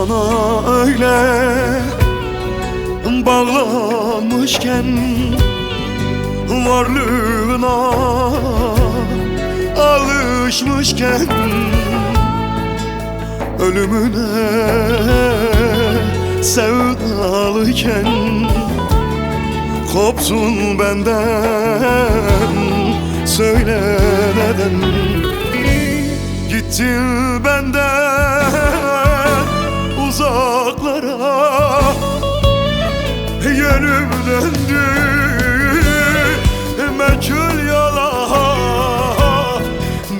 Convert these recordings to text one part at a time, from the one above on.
Bana öyle bağlanmışken, varlığına alışmışken, ölümüne sevdalıken, kopsun benden, söyle neden gittin benden uzaklara. Yönüm döndü meçhul yola,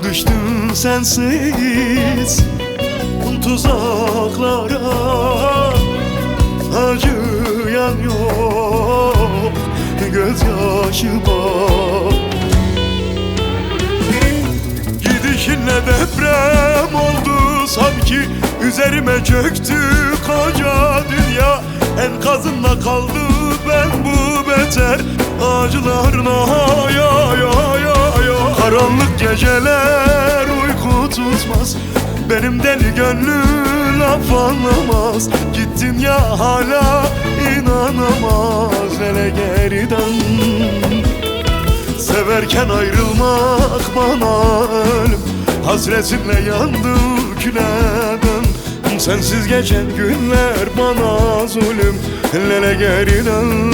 düştüm sensiz tuzaklara. Acıyan yok gözyaşıma, gidişinle deprem oldu sanki, üzerime çöktü koca dünya. Enkazında kaldı ben bu beter acılarına. Ya ya ya ya, karanlık geceler uyku tutmaz, benim deli gönlüm laf anlamaz. Gittin ya hala inanamaz, hele geriden. Severken ayrılmak bana ölüm, hasretinle yandı küleden. Sensiz geçen günler bana zulüm, hele geriden.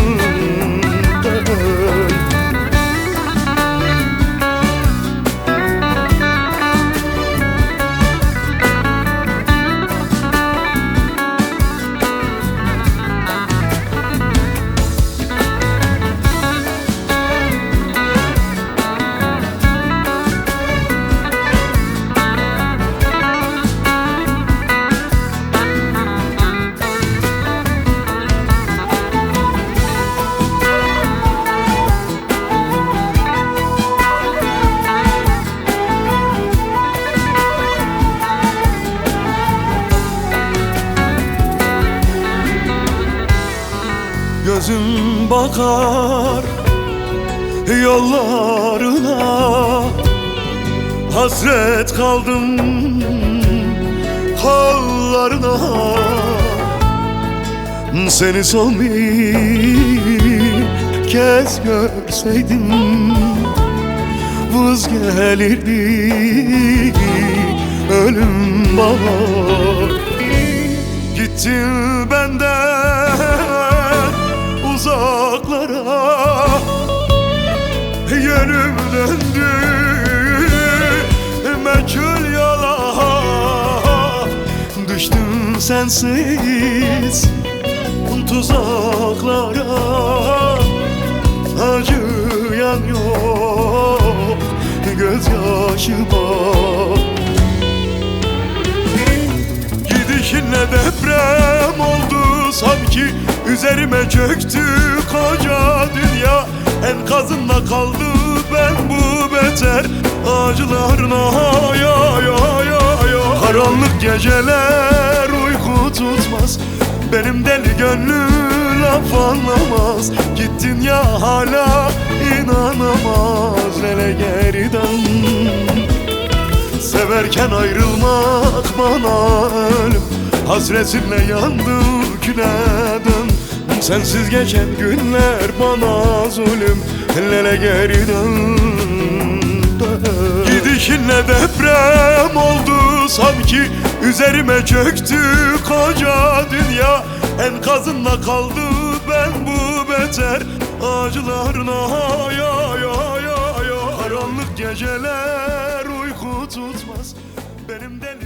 Gözüm bakar yollarına, hasret kaldım kollarına. Seni son bir kez görseydim, vız gelirdi ölüm bana. Gittin benden uzaklara, yönüm döndü meçhul yola. Düştüm sensiz tuzaklara. Acıyan yok gözyaşıma, gidişinle deprem oldu sanki, üzerime çöktü koca dünya. Enkazında kaldı ben bu beter acılarına. Ya ya ya ya, karanlık geceler uyku tutmaz, benim deli gönlüm laf anlamaz. Gittin ya hala inanamaz, hele geriden. Severken ayrılmak bana ölüm, hasretinle yandı küleden. Sensiz geçen günler bana zulüm, hele geriden. Gidişinle deprem oldu sanki, üzerime çöktü koca dünya. Enkazında kaldı ben bu beter acılarına. Ya ya ya ya, karanlık geceler uyku tutmaz, benim deli